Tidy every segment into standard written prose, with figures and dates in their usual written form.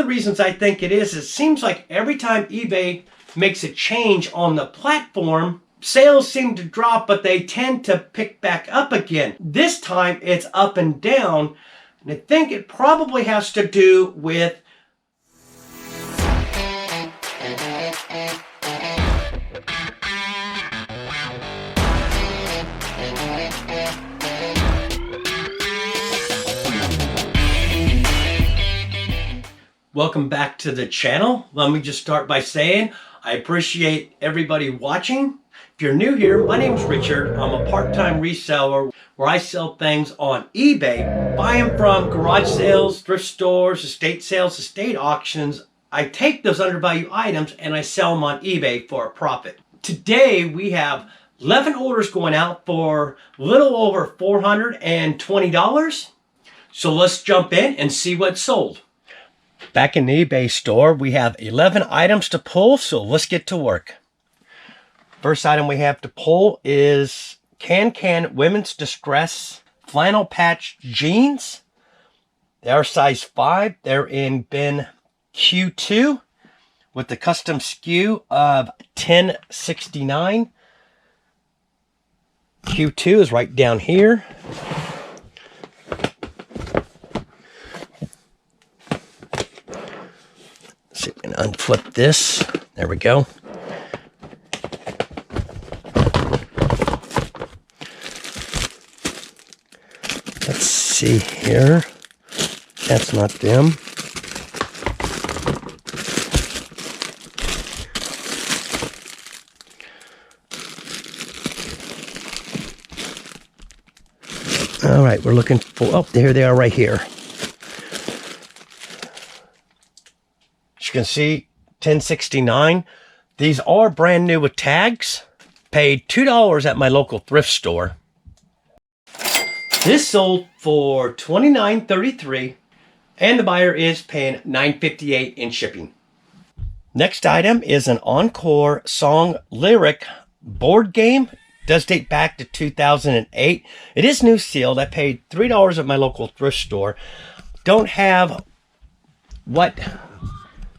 of the reasons I think it seems like every time eBay makes a change on the platform, sales seem to drop, but they tend to pick back up again. This time it's up and down, and I think it probably has to do with Welcome back to the channel. Let me just start by saying I appreciate everybody watching. If you're new here, my name is Richard. I'm a part-time reseller where I sell things on eBay. Buy them from garage sales, thrift stores, estate sales, estate auctions. I take those undervalued items and I sell them on eBay for a profit. Today we have 11 orders going out for a little over $420. So let's jump in and see what's sold. Back in the eBay store, we have 11 items to pull, so let's get to work. First item we have to pull is Can Women's Distress Flannel Patch Jeans. They're size 5. They're in bin Q2 with the custom SKU of 1069. Q2 is right down here. See if we can unflip this. There we go. Let's see here. That's not them. All right, we're looking for, oh, here they are right here. You can see 1069. These are brand new with tags. Paid $2 at my local thrift store. This sold for $29.33 and the buyer is paying $9.58 in shipping. Next item is an Encore Song Lyric board game. Does date back to 2008. It is new sealed. I paid $3 at my local thrift store. Don't have what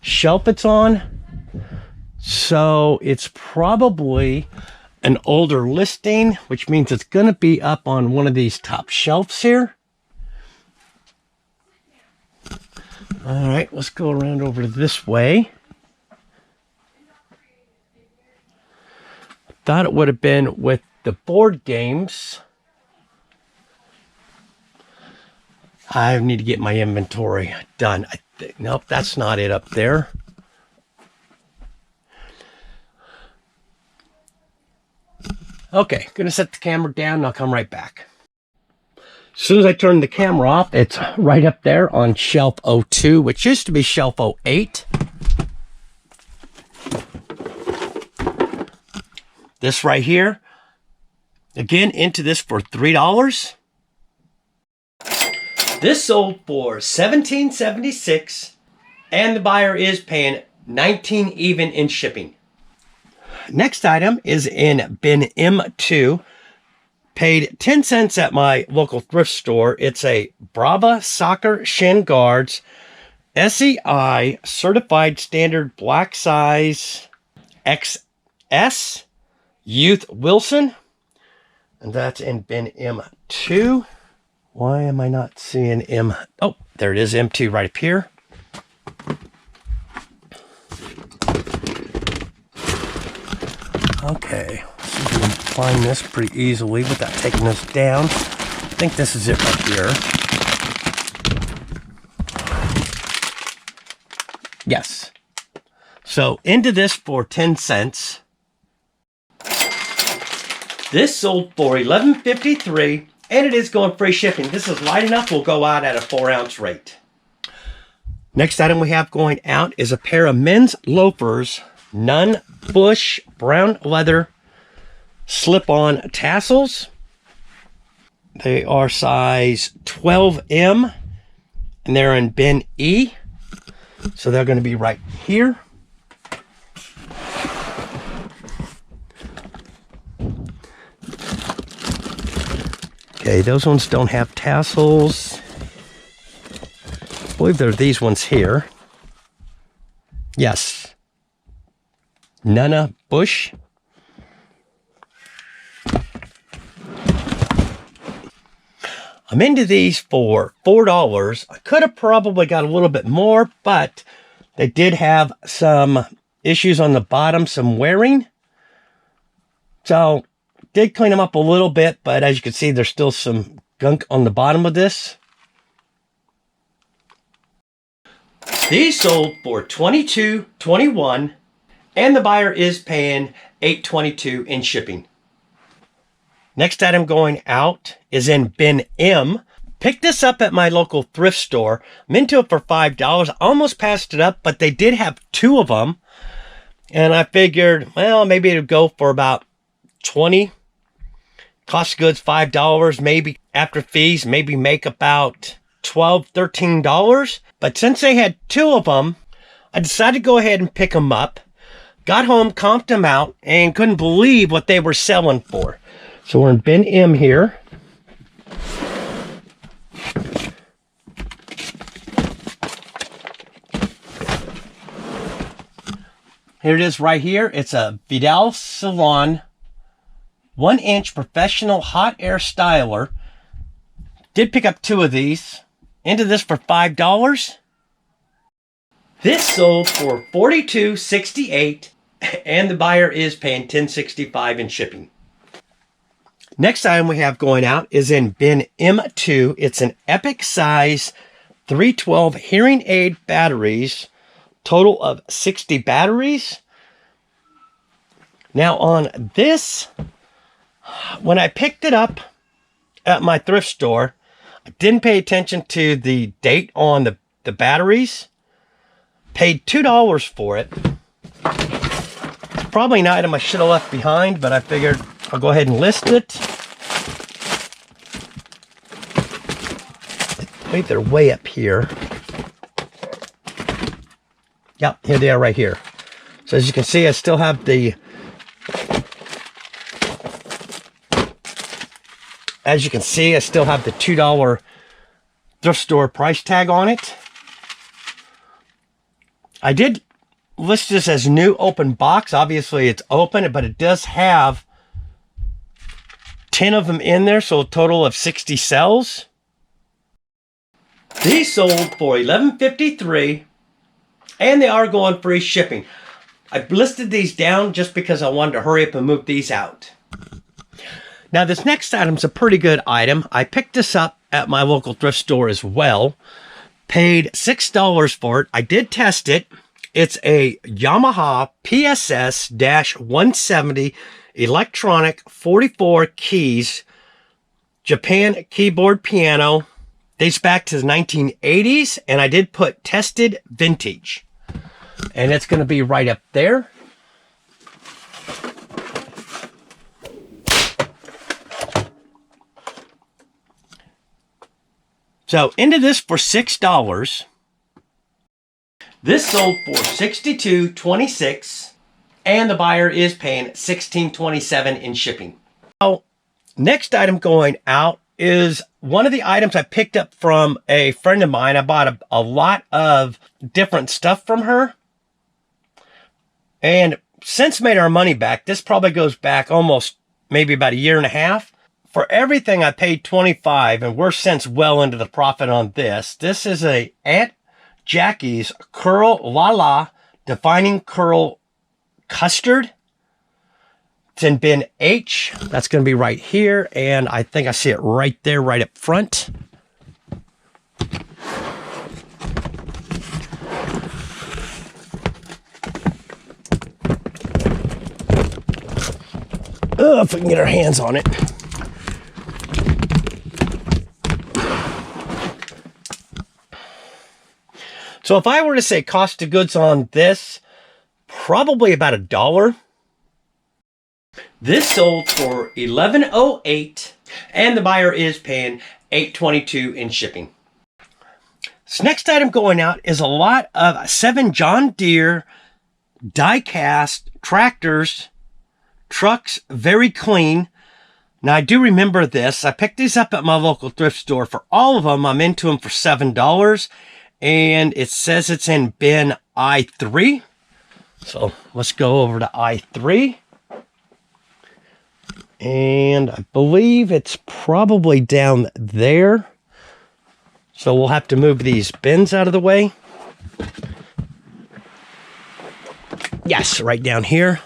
shelf it's on, so it's probably an older listing, which means it's going to be up on one of these top shelves here. All right, let's go around over this way. Thought it would have been with the board games. I need to get my inventory done. Nope, that's not it up there. Okay, gonna set the camera down and I'll come right back. As soon as I turn the camera off, it's right up there on shelf 02, which used to be shelf 08. This right here, again, into this for $3. This sold for $17.76 and the buyer is paying $19 even in shipping. Next item is in bin M2. Paid 10 cents at my local thrift store. It's a Brava Soccer Shin Guards SEI Certified Standard Black Size XS Youth Wilson. And that's in bin M2. Why am I not seeing M? Oh, there it is, M2 right up here. Okay, so you can find this pretty easily without taking this down. I think this is it right here. Yes. So into this for 10 cents. This sold for $11.53. And it is going free shipping. This is light enough, will go out at a 4-ounce rate. Next item we have going out is a pair of men's loafers, Nunn Bush brown leather slip-on tassels. They are size 12M and they're in bin E. So they're going to be right here. Okay, those ones don't have tassels. I believe they're these ones here. Yes. Nana Bush. I'm into these for $4. I could have probably got a little bit more, but they did have some issues on the bottom, some wearing. So, did clean them up a little bit, but as you can see, there's still some gunk on the bottom of this. These sold for $22.21, and the buyer is paying $8.22 in shipping. Next item going out is in bin M. Picked this up at my local thrift store. I'm into it for $5. Almost passed it up, but they did have 2 of them. And I figured, well, maybe it'd go for about $20. Cost of goods $5, maybe after fees, maybe make about $12, $13. But since they had 2 of them, I decided to go ahead and pick them up. Got home, comped them out, and couldn't believe what they were selling for. So we're in bin M here. Here it is right here. It's a Vidal Salon 1-inch professional hot air styler. Did pick up 2 of these. Into this for $5. This sold for $42.68, and the buyer is paying $10.65 in shipping. Next item we have going out is in bin M2. It's an Epic size 312 hearing aid batteries. Total of 60 batteries. Now on this, when I picked it up at my thrift store, I didn't pay attention to the date on the batteries. Paid $2 for it. Probably an item I should have left behind, but I figured I'll go ahead and list it. I think they're way up here. Yep, here they are right here. So as you can see, I still have the... As you can see, I still have the $2 thrift store price tag on it. I did list this as new open box. Obviously, it's open, but it does have 10 of them in there, so a total of 60 cells. These sold for $11.53, and they are going free shipping. I listed these down just because I wanted to hurry up and move these out. Now, this next item's a pretty good item. I picked this up at my local thrift store as well. Paid $6 for it. I did test it. It's a Yamaha PSS-170 electronic 44 keys Japan keyboard piano. Dates back to the 1980s, and I did put tested vintage. And it's going to be right up there. So into this for $6. This sold for $62.26, and the buyer is paying $16.27 in shipping. So next item going out is one of the items I picked up from a friend of mine. I bought a lot of different stuff from her, and since made our money back. This probably goes back almost maybe about a year and a half. For everything, I paid $25, and we're since well into the profit on this. This is a Aunt Jackie's Curl La La Defining Curl Custard. It's in bin H. That's going to be right here, and I think I see it right there, right up front. If we can get our hands on it. So if I were to say cost of goods on this, probably about $1. This sold for $11.08, and the buyer is paying $8.22 in shipping. This next item going out is a lot of 7 John Deere die-cast tractors, trucks, very clean. Now, I do remember this. I picked these up at my local thrift store. For all of them, I'm into them for $7. and it says it's in bin I3. So let's go over to I3. And I believe it's probably down there. So we'll have to move these bins out of the way. Yes, right down here.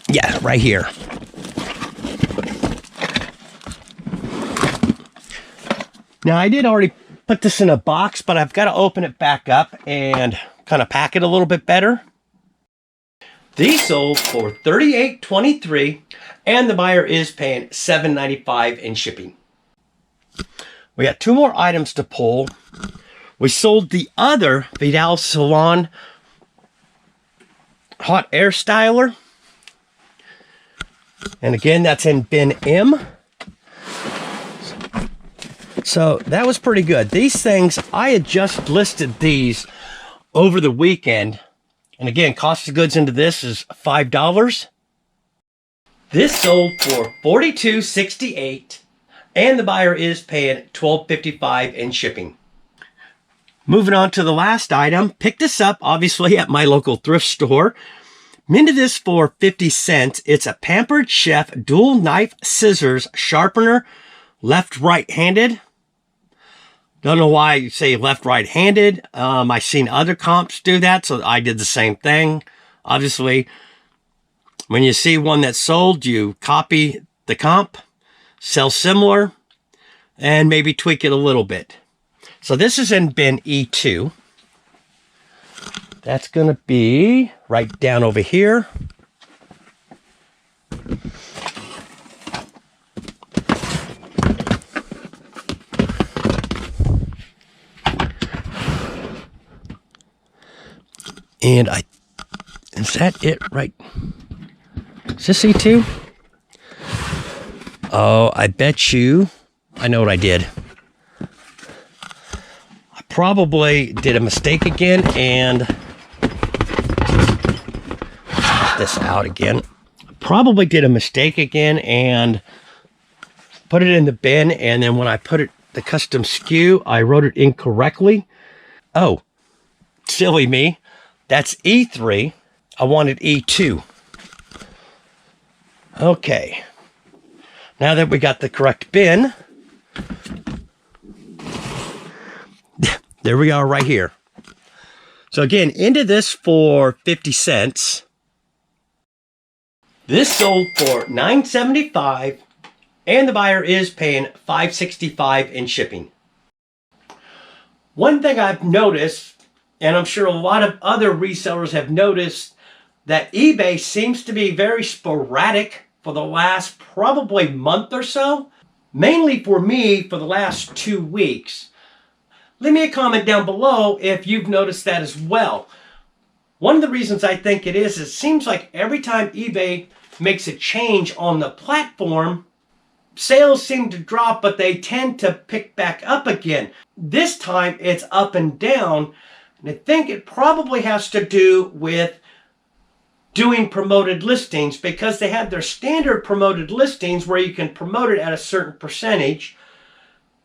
Yeah, right here. Now, I did already put this in a box, but I've got to open it back up and kind of pack it a little bit better. These sold for $38.23, and the buyer is paying $7.95 in shipping. We got two more items to pull. We sold the other Vidal Salon hot air styler. And again, that's in bin M. So that was pretty good. These things, I had just listed these over the weekend. And again, cost of goods into this is $5. This sold for $42.68. And the buyer is paying $12.55 in shipping. Moving on to the last item. Picked this up, obviously, at my local thrift store. Minted this for 50 cents. It's a Pampered Chef dual knife scissors sharpener, left-right-handed. Don't know why you say left-right-handed. I've seen other comps do that, so I did the same thing. Obviously, when you see one that's sold, you copy the comp, sell similar, and maybe tweak it a little bit. So this is in bin E2. That's going to be right down over here. And is that it right? Is this E2? Oh, I bet you I know what I did. I probably did a mistake again and this out again. Probably did a mistake again and put it in the bin, and then when I put it the custom SKU, I wrote it incorrectly. Oh, silly me. That's E3. I wanted E2. Okay. Now that we got the correct bin, there we are right here. So again, into this for 50 cents. This sold for $9.75, and the buyer is paying $5.65 in shipping. One thing I've noticed, and I'm sure a lot of other resellers have noticed, that eBay seems to be very sporadic for the last probably month or so. Mainly for me, for the last 2 weeks. Leave me a comment down below if you've noticed that as well. One of the reasons I think it is, it seems like every time eBay makes a change on the platform, sales seem to drop, but they tend to pick back up again. This time it's up and down, and I think it probably has to do with doing promoted listings, because they have their standard promoted listings where you can promote it at a certain percentage.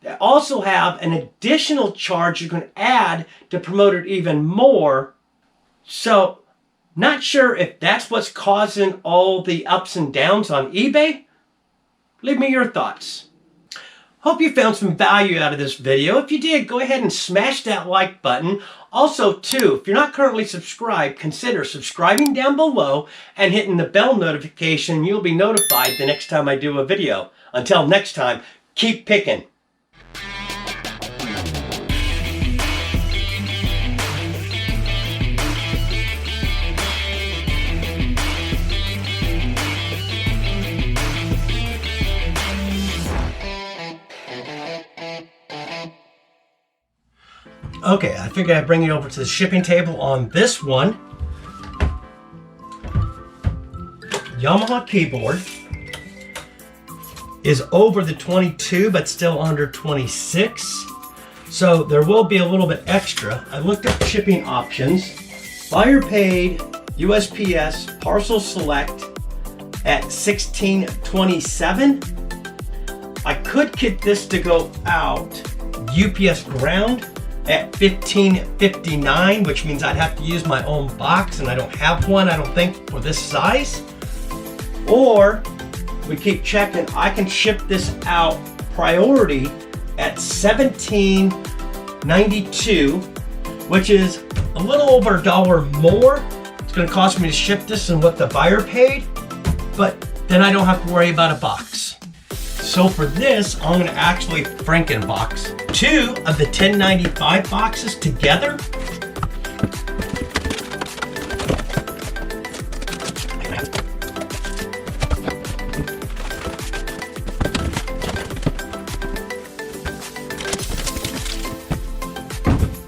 They also have an additional charge you can add to promote it even more. So, not sure if that's what's causing all the ups and downs on eBay. Leave me your thoughts. Hope you found some value out of this video. If you did, go ahead and smash that like button. Also, too, if you're not currently subscribed, consider subscribing down below and hitting the bell notification. You'll be notified the next time I do a video. Until next time, keep picking. Okay, I figured I'd bring you over to the shipping table on this one. Yamaha keyboard is over the 22, but still under 26. So there will be a little bit extra. I looked at shipping options. Buyer paid USPS parcel select at $16.27. I could get this to go out UPS ground at $15.59, which means I'd have to use my own box, and I don't have one, I don't think, for this size. Or we keep checking, I can ship this out priority at $17.92, which is a little over $1 more. It's gonna cost me to ship this than what the buyer paid, but then I don't have to worry about a box. So for this, I'm gonna actually Frankenbox 2 of the 1095 boxes together.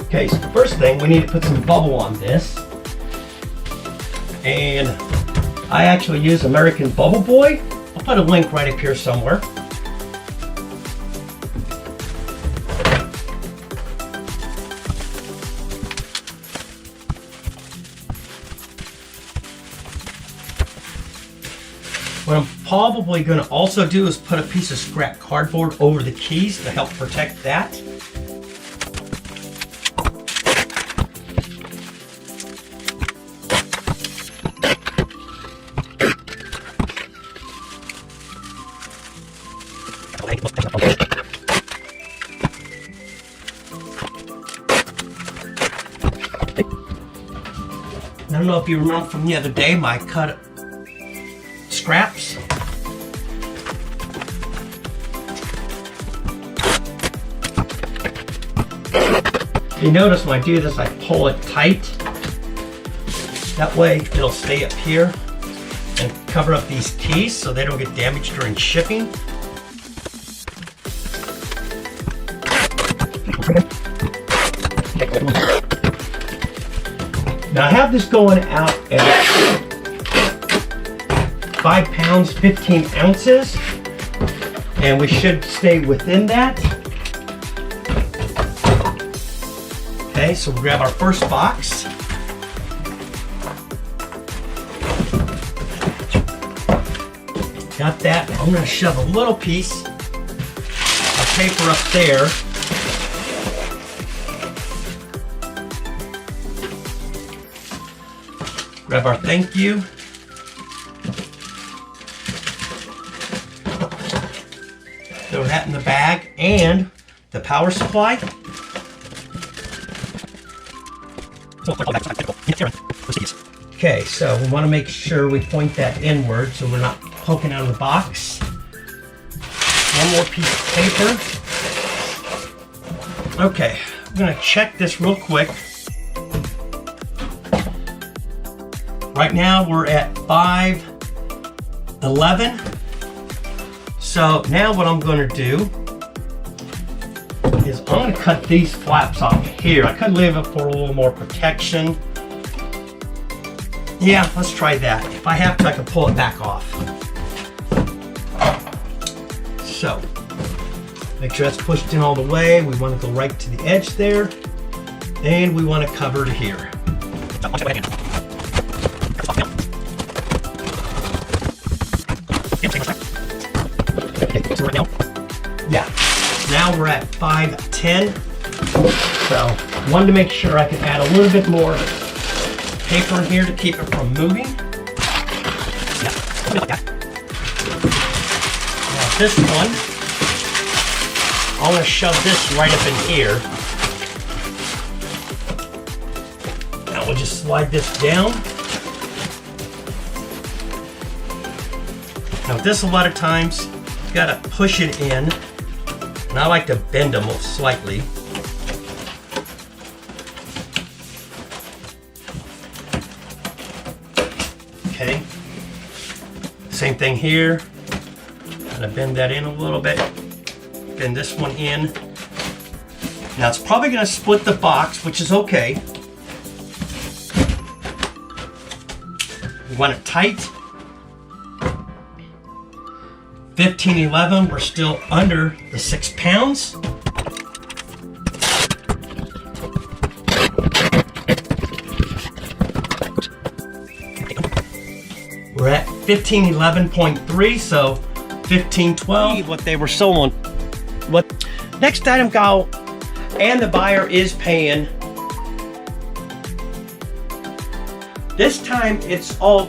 Okay, so first thing, we need to put some bubble on this. And I actually use American Bubble Boy. I'll put a link right up here somewhere. What I'm probably going to also do is put a piece of scrap cardboard over the keys to help protect that. I don't know if you remember from the other day my cut scraps. You notice when I do this, I pull it tight. That way it'll stay up here and cover up these keys so they don't get damaged during shipping. Now I have this going out at 5 pounds, 15 ounces, and we should stay within that. Okay, so we'll grab our first box. Got that. I'm going to shove a little piece of paper up there. Grab our thank you. Throw that in the bag and the power supply. Okay, so we want to make sure we point that inward so we're not poking out of the box. One more piece of paper. Okay, I'm going to check this real quick. Right now we're at 511. So now what I'm going to do is I'm going to cut these flaps off here. I could leave it for a little more protection. Yeah, let's try that. If I have to, I can pull it back off. So, make sure that's pushed in all the way. We want to go right to the edge there. And we want to cover to here. Yeah, now we're at 510. So, wanted to make sure I could add a little bit more paper in here to keep it from moving. Yeah, like that. Now this one, I'm going to shove this right up in here. Now we'll just slide this down. Now this, a lot of times, you got to push it in, and I like to bend them slightly. Okay, same thing here. Kind of bend that in a little bit. Bend this one in. Now it's probably going to split the box, which is okay. We want it tight. 1511, we're still under the 6 pounds. We're at 1511.3, so 15, 12. What they were sold on. What next item go, and the buyer is paying. This time it's all